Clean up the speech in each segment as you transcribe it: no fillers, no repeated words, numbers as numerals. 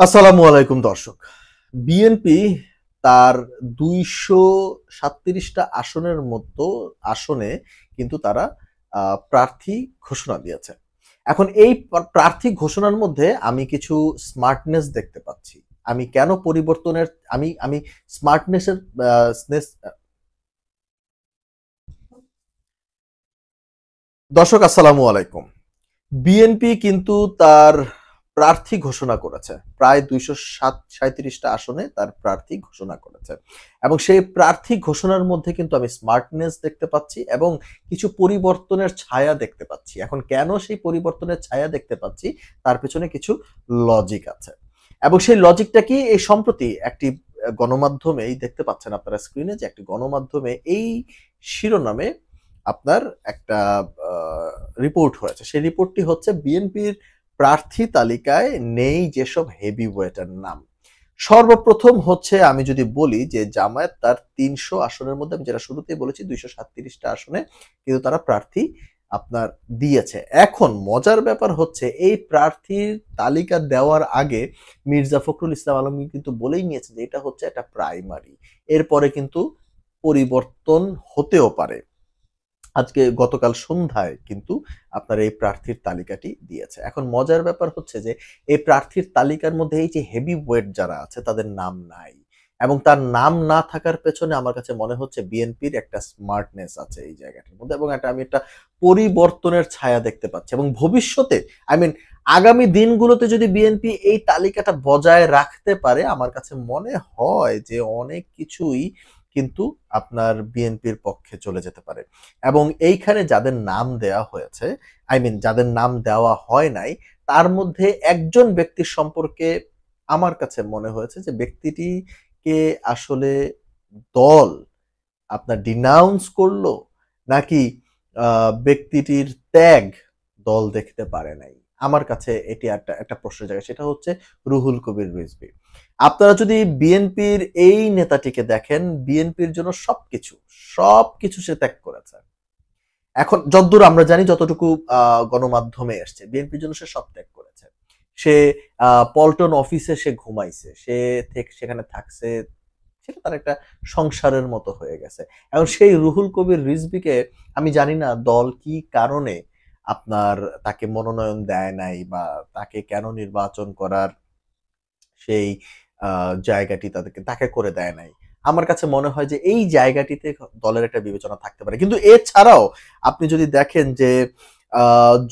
আসসালামু আলাইকুম দর্শক। বিএনপি তার ২৩৭টা আসনের মতো আসনে কিন্তু তারা প্রার্থী ঘোষণা দিয়েছে। এখন এই প্রার্থী ঘোষণার মধ্যে আমি কিছু স্মার্টনেস দেখতে পাচ্ছি। আমি কেন পরিবর্তনের আমি আমি স্মার্টনেস এর আ স্নেস দর্শক আসসালামু আলাইকুম। বিএনপি কিন্তু তার প্রার্থী ঘোষণা করেছে। প্রায় ২৩৭টা আসনে তার প্রার্থী ঘোষণা করেছে। এবং সেই প্রার্থী ঘোষণার মধ্যে কিন্তু আমি স্মার্টনেস দেখতে পাচ্ছি এবং কিছু পরিবর্তনের ছায়া দেখতে পাচ্ছি। এখন কেন সেই পরিবর্তনের ছায়া দেখতে পাচ্ছি? তার পেছনে কিছু লজিক আছে। এবং সেই লজিকটা কি? এই সম্প্রতি একটি গণমাধ্যমেই দেখতে পাচ্ছেন আপনারা স্ক্রিনে যে একটি গণমাধ্যমে এই শিরোনামে আপনার একটা আ রিপোর্ট হয়েছে। সেই রিপোর্টটি হচ্ছে বিএনপির প্রার্থী তালিকায় নেই যেসব হেভিওয়েটের নাম। সর্বপ্রথম হচ্ছে আমি যদি বলি যে জামায়াত তার ৩০০ আসনের মধ্যে আমি যেটা শুরুতেই বলেছি ২৩৭ টা আসনে কিন্তু তারা প্রার্থী আপনার দিয়েছে। এখন মজার ব্যাপার হচ্ছে এই প্রার্থীর তালিকা দেওয়ার আগে মির্জা ফখরুল ইসলাম আলমগীর কিন্তু বলেই নিয়েছে যে এটা হচ্ছে একটা প্রাইমারি। এরপরে কিন্তু পরিবর্তন হতেও পারে। আজকে গতকাল সন্ধ্যায় কিন্তু আপনার এই প্রার্থীর তালিকাটি দিয়েছে। এখন মজার ব্যাপার হচ্ছে যে এই প্রার্থীর তালিকার মধ্যে এই যে হেভি ওয়েট যারা আছে তাদের নাম নাই। এবং তার নাম না থাকার পেছনে আমার কাছে মনে হচ্ছে বিএনপির একটা স্মার্টনেস আছে এই জায়গাটার মধ্যে এবং আমি একটা পরিবর্তনের ছায়া দেখতে পাচ্ছি এবং ভবিষ্যতে আই মিন আগামী দিনগুলোতে যদি বিএনপি এই তালিকাটা বজায় রাখতে পারে আমার কাছে মনে হয় যে অনেক কিছুই কিন্তু আপনার বিএনপির পক্ষে চলে যেতে পারে। এবং এইখানে যাদের নাম দেয়া হয়েছে, যাদের নাম দেওয়া হয় নাই, তার মধ্যে একজন ব্যক্তির সম্পর্কে আমার কাছে মনে হয়েছে যে ব্যক্তিটিকে আসলে দল আপনার ডিনাউন্স করলো নাকি ব্যক্তিটির ত্যাগ দল দেখতে পারে নাই। আমার কাছে এটি একটা প্রশ্নের জায়গা। সেটা হচ্ছে রুহুল কবির রিজভী। আপনারা যদি বিএনপির এই নেতাটিকে দেখেন, বিএনপির জন্য সবকিছু সে ত্যাগ করেছে। এখন যদ্দূর আমরা জানি যতটুকু গণমাধ্যমে এসছে, বিএনপির জন্য সে সব ত্যাগ করেছে। সে পল্টন অফিসে সে ঘুমাইছে। সে সেখানে থাকছে। সেটা তার একটা সংসারের মতো হয়ে গেছে। এখন সেই রুহুল কবির রিজভীকে আমি জানি না দল কি কারণে আপনার তাকে মনোনয়ন দেয় নাই বা তাকে কেন নির্বাচন করার সেই জায়গাটি তাকে করে দেয় নাই। আমার কাছে মনে হয় যে এই জায়গাটিতে দলের একটা বিবেচনা থাকতে পারে। কিন্তু এছাড়াও আপনি যদি দেখেন যে আ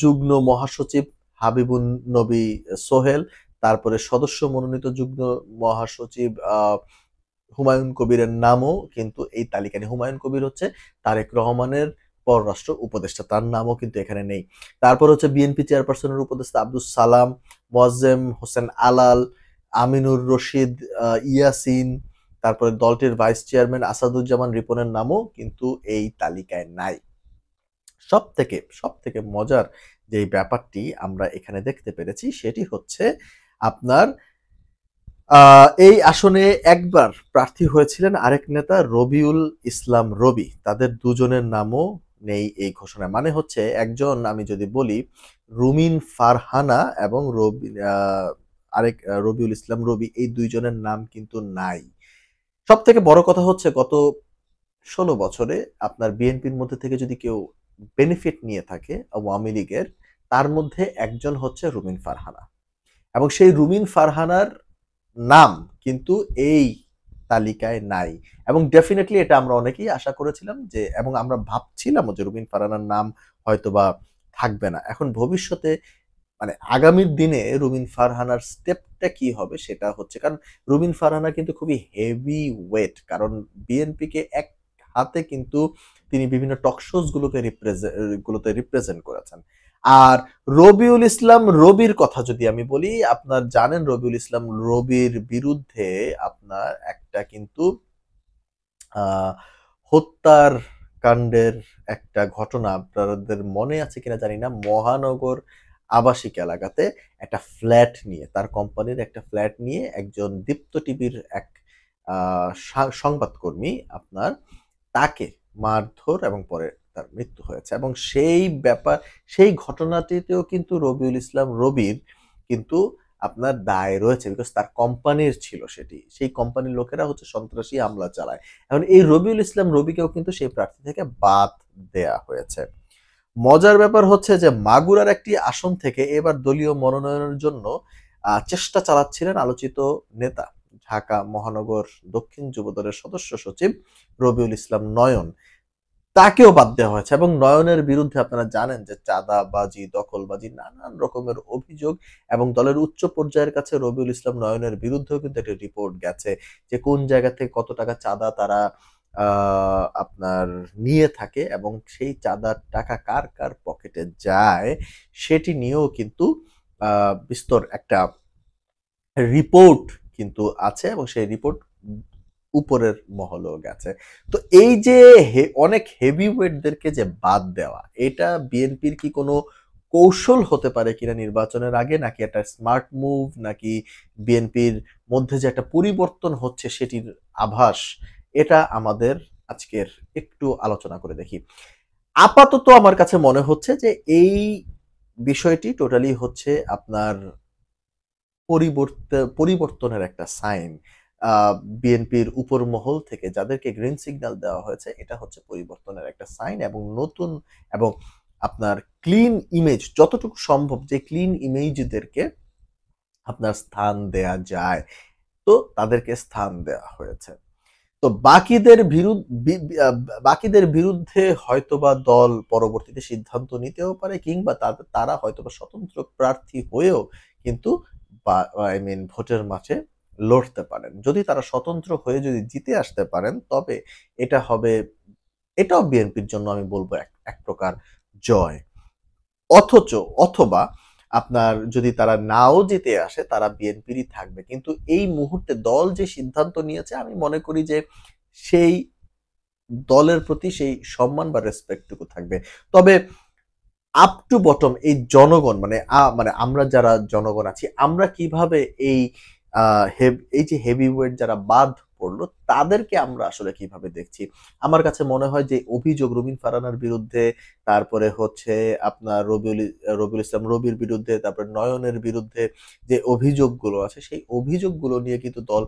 যুগ্ম মহাসচিব হাবিবুন নবী সোহেল, তারপরে সদস্য মনোনীত যুগ্ম মহাসচিব হুমায়ুন কবিরের নামও কিন্তু এই তালিকায় নেই। হুমায়ুন কবির হচ্ছে তারেক রহমানের পররাষ্ট্র উপদেষ্টা। তার নামও কিন্তু এখানে নেই। তারপর হচ্ছে বিএনপি চেয়ারপারসনের উপদেষ্টা আব্দুস সালাম, মোয়াজ্জেম হোসেন আলাল, আমিনুর রশিদ ইয়াসিন, তারপরে দলটির ভাইস চেয়ারম্যান আসাদুজ্জামান রিপনের নামও কিন্তু এই তালিকায় নাই। সবথেকে মজার যেই ব্যাপারটি আমরা এখানে দেখতে পেরেছি সেটি হচ্ছে আপনার এই আসনে একবার প্রার্থী হয়েছিলেন আরেক নেতা রবিউল ইসলাম রবি। তাদের দুজনের নামও নেই এই ঘোষণায়। মানে হচ্ছে একজন আমি যদি বলি রুমিন ফারহানা এবং আরেক রবিউল ইসলাম রবি এই ২ জনের নাম কিন্তু নাই। সবথেকে বড় কথা হচ্ছে গত ১৬ বছরে আপনার বিএনপির মধ্যে থেকে যদি কেউ বেনিফিট নিয়ে থাকে আওয়ামী লীগের, তার মধ্যে একজন হচ্ছে রুমিন ফারহানা। এবং সেই রুমিন ফারহানার নাম কিন্তু এই তালিকায় নাই। এবং ডেফিনিটলি এটা আমরা অনেকেই আশা করেছিলাম যে এবং আমরা ভাবছিলামও যে রুমিন ফারহানার নাম হয়তোবা থাকবে না। এখন ভবিষ্যতে মানে আগামীর দিনে রুমিন ফারহানার স্টেপটা কি হবে সেটা হচ্ছে কারণ রুমিন ফারহানা কিন্তু খুবই হেভি ওয়েট কারণ বিএনপিকে এক হাতে কিন্তু তিনি বিভিন্ন টক শোজ গুলোতে রিপ্রেজেন্ট করেছেন। আর রবিউল ইসলাম রবির কথা যদি আমি বলি আপনার জানেন রবিউল ইসলাম রবির বিরুদ্ধে আপনার একটা কিন্তু আহ হত্যার কাণ্ডের একটা ঘটনা আপনাদের মনে আছে কিনা জানি না মহানগর আবাসিক এলাকাতে একটা ফ্ল্যাট নিয়ে তার কোম্পানির একটা ফ্ল্যাট নিয়ে একজন দীপ্ত টিভির এক সংবাদকর্মী আপনার তাকে মারধর এবং পরে তার মৃত্যু হয়েছে এবং সেই ঘটনাটিতেও কিন্তু রবিউল ইসলাম রবির কিন্তু আপনার দায় রয়েছে, বিকজ তার কোম্পানির ছিল সেটি, সেই কোম্পানির লোকেরা হচ্ছে সন্ত্রাসী হামলা চালায়। এখন এই রবিউল ইসলাম রবিকেও কিন্তু সেই প্রার্থী থেকে বাদ দেয়া হয়েছে। মজার ব্যাপার হচ্ছে যে মাগুরার একটি আসন থেকে এবার দলীয় মনোনয়নের জন্য চেষ্টা চালাচ্ছিলেন আলোচিত নেতা, ঢাকা মহানগর দক্ষিণ যুবদলের সদস্য সচিব রবিউল ইসলাম নয়ন। তাকেও বাদ দেওয়া হয়েছে এবং নয়নের বিরুদ্ধে আপনারা জানেন যে চাঁদাবাজি, দখলবাজি, নানান রকমের অভিযোগ, এবং দলের উচ্চ পর্যায়ের কাছে রবিউল ইসলাম নয়নের বিরুদ্ধেও কিন্তু একটা রিপোর্ট গেছে যে কোন জায়গা থেকে কত টাকা চাঁদা তারা আপনার নিয়ে থাকে এবং সেই চাঁদার টাকা কার কার পকেটে যায় সেটি নিয়েও কিন্তু বিস্তর একটা রিপোর্ট কিন্তু আছে এবং সেই রিপোর্ট উপরের মহলেও গেছে। তো এই যে অনেক হেভি ওয়েটদেরকে যে বাদ দেওয়া, এটা বিএনপির কি কোনো কৌশল হতে পারে কিনা নির্বাচনের আগে, নাকি একটা স্মার্ট মুভ, নাকি বিএনপির মধ্যে যে একটা পরিবর্তন হচ্ছে সেটির আভাস, এটা আমাদের আজকের একটু আলোচনা করে দেখি। আপাতত আমার কাছে মনে হচ্ছে যে এই বিষয়টি টোটালি হচ্ছে আপনার পরিবর্তনের একটা সাইন। বিএনপির উপর মহল থেকে যাদেরকে গ্রিন সিগন্যাল দেওয়া হয়েছে, এটা হচ্ছে পরিবর্তনের একটা সাইন এবং নতুন এবং আপনার ক্লিন ইমেজ, যতটুকু সম্ভব যে ক্লিন ইমেজদেরকে আপনার স্থান দেয়া যায়, তো তাদেরকে স্থান দেওয়া হয়েছে। তো বাকিদের বিরুদ্ধে হয়তোবা দল পরবর্তীতে সিদ্ধান্ত নিতেও পারে, কিংবা তারা হয়তোবা স্বতন্ত্র প্রার্থী হয়েও কিন্তু আই মিন ভোটের মাঠে লড়তে পারেন। যদি তারা স্বতন্ত্র হয়ে যদি জিতে আসতে পারেন, তবে এটা হবে, এটাও বিএনপির জন্য আমি বলবো এক এক প্রকার জয়। অথবা আপনার যদি তারা নাও জিতে আসে, তারা বিএনপিরই থাকবে, কিন্তু এই মুহূর্তে দল যে সিদ্ধান্ত নিয়েছে, আমি মনে করি যে সেই দলের প্রতি সেই সম্মান বা রেসপেক্টটুকু থাকবে। তবে আপ টু বটম এই জনগণ, মানে আমরা যারা জনগণ আছি, আমরা কিভাবে এই এই যে হেভি ওয়েট যারা বাদ পড়লো, তাদেরকে আমরা আসলে কিভাবে দেখছি? আমার কাছে মনে হয় যে অভিযোগ রুমিন ফারহানার বিরুদ্ধে, তারপরে হচ্ছে আপনার রবিউল ইসলাম রবির বিরুদ্ধে, তারপরে নয়নের বিরুদ্ধে যে অভিযোগগুলো আছে, সেই অভিযোগগুলো নিয়ে কিন্তু দল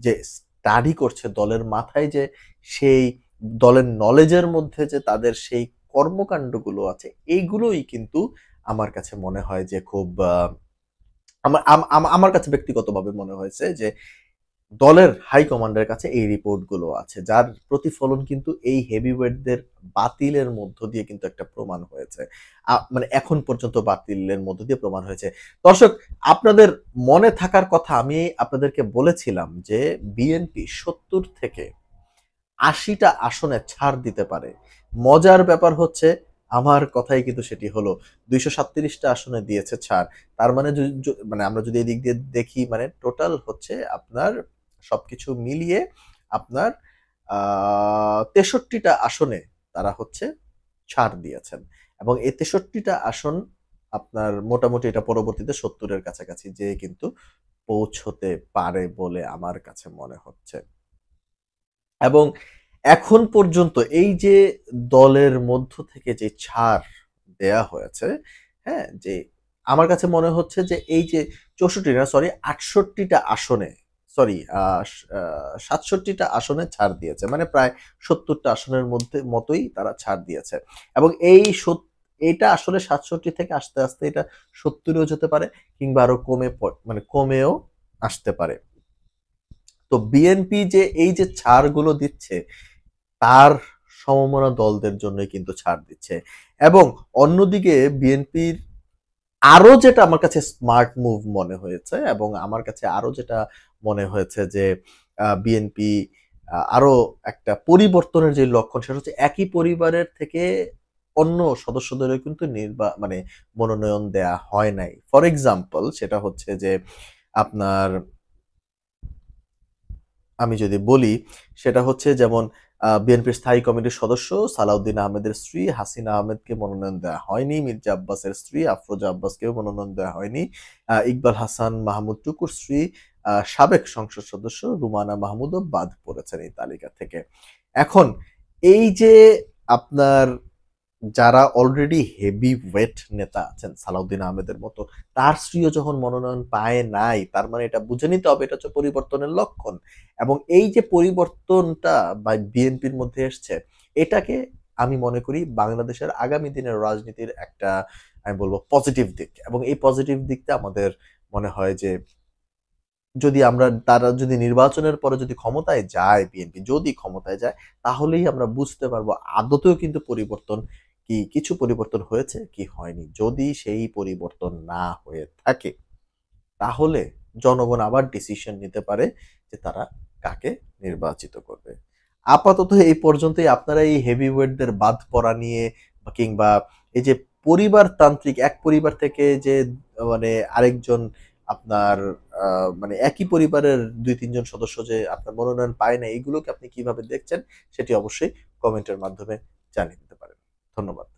যে স্টাডি করছে, দলের মাথায় যে সেই দলের নলেজের মধ্যে যে তাদের সেই কর্মকাণ্ডগুলো আছে, এইগুলোই কিন্তু আমার কাছে মনে হয় যে খুব আমার কাছে ব্যক্তিগতভাবে মনে হয়েছে যে দলের হাই কমান্ডের কাছে এই রিপোর্টগুলো আছে, যার প্রতিফলন কিন্তু এই হেভিওয়েটদের বাতিলের মধ্য দিয়ে কিন্তু একটা প্রমাণ হয়েছে। মানে এখন পর্যন্ত বাতিলের মধ্য দিয়ে প্রমাণ হয়েছে। দর্শক, আপনাদের মনে থাকার কথা, আমি আপনাদেরকে বলেছিলাম যে বিএনপি ৭০ থেকে ৮০টা আসনে ছাড় দিতে পারে। মজার ব্যাপার হচ্ছে আমার কথাই কিন্তু সেটি হলো, ২৩৭টা আসনে দিয়েছে ছাড়। তার মানে মানে আমরা যদি এদিক দিয়ে দেখি, মানে টোটাল হচ্ছে আপনার সবকিছু মিলিয়ে আপনার ৬৩টা আসনে তারা হচ্ছে ছাড় দিয়েছেন এবং এই ৬৩টা আসন আপনার মোটামুটি এটা পরবর্তীতে ৭০-এর কাছাকাছি যেয়ে কিন্তু পৌঁছতে পারে বলে আমার কাছে মনে হচ্ছে। এবং এখন পর্যন্ত এই যে দলের মধ্য থেকে যে ছাড় দেয়া হয়েছে, হ্যাঁ? যে আমার কাছে মনে হচ্ছে যে এই যে ৬৪ না, সরি ৬৮টা আসনে, সরি ৬৭টা আসনে ছাড় দিয়েছে। মানে প্রায় ৭০টা আসনের মতোই তারা ছাড় দিয়েছে। এবং এটা আসলে ৬৭ থেকে আস্তে, আস্তে এটা ৭০ এও যেতে পারে, কিংবা আরো মানে কমেও আসতে পারে। তো বিএনপি যে এই যে ছাড়গুলো দিচ্ছে, তার সমমনা দলদের জন্যই কিন্তু ছাড় দিচ্ছে। এবং অন্যদিকে বিএনপির আরো যেটা আমার কাছে স্মার্ট মুভ মনে হয়েছে, এবং আমার কাছে আরো যেটা মনে হয়েছে যে বিএনপি আরো একটা পরিবর্তনের যে লক্ষণ, সেটা হচ্ছে একই পরিবারের থেকে অন্য সদস্যদেরও কিন্তু মানে মনোনয়ন দেয়া হয় নাই। ফর এক্সাম্পল, সেটা হচ্ছে যে আপনার আমি যদি বলি, সেটা হচ্ছে যেমন বিএনপির স্থায়ী কমিটির সদস্য সালাউদ্দিন আহমেদের স্ত্রী হাসিনা আহমেদকে মনোনয়ন দেওয়া হয়নি। মির্জা আব্বাসের স্ত্রী আফরোজা আব্বাসকেও মনোনয়ন দেওয়া হয়নি। ইকবাল হাসান মাহমুদ টুকুর স্ত্রী সাবেক সংসদ সদস্য রুমানা মাহমুদও বাদ পড়েছেন এই তালিকা থেকে। এখন এই যে আপনার যারা অলরেডি হেভি ওয়েট নেতা আছেন সালাউদ্দিন আহমেদের মতো, তার স্ত্রীও যখন মনোনয়ন পায় নাই, তার মানে এটা বুঝে নিতে হবে এটা হচ্ছে পরিবর্তনের লক্ষণ। এবং এই যে পরিবর্তনটা বা বিএনপির মধ্যে এসছে, এটাকে আমি মনে করি বাংলাদেশের আগামী দিনের রাজনীতির একটা, আমি বলবো পজিটিভ দিক। এবং এই পজিটিভ দিকটা আমাদের মনে হয় যে তারা যদি নির্বাচনের পরে যদি ক্ষমতায় যায়, বিএনপি যদি ক্ষমতায় যায়, তাহলেই আমরা বুঝতে পারবো আদতেও কিন্তু পরিবর্তন কি কিছু পরিবর্তন হয়েছে কি হয়নি। যদি সেই পরিবর্তন না হয়ে থাকে, তাহলে জনগণ আবার ডিসিশন নিতে পারে যে তারা কাকে নির্বাচিত করবে। আপাতত এই পর্যন্তই। আপনারা এই হেভি ওয়েটদের বাদ পড়া নিয়ে কিংবা এই যে পরিবারতান্ত্রিক এক পরিবার থেকে যে মানে আরেকজন আপনার মানে একই পরিবারের ২-৩ জন সদস্য যে আপনার মনোনয়ন পায় না, এগুলোকে আপনি কিভাবে দেখছেন সেটি অবশ্যই কমেন্টের মাধ্যমে জানিয়ে দিতে পারেন। ধন্যবাদ।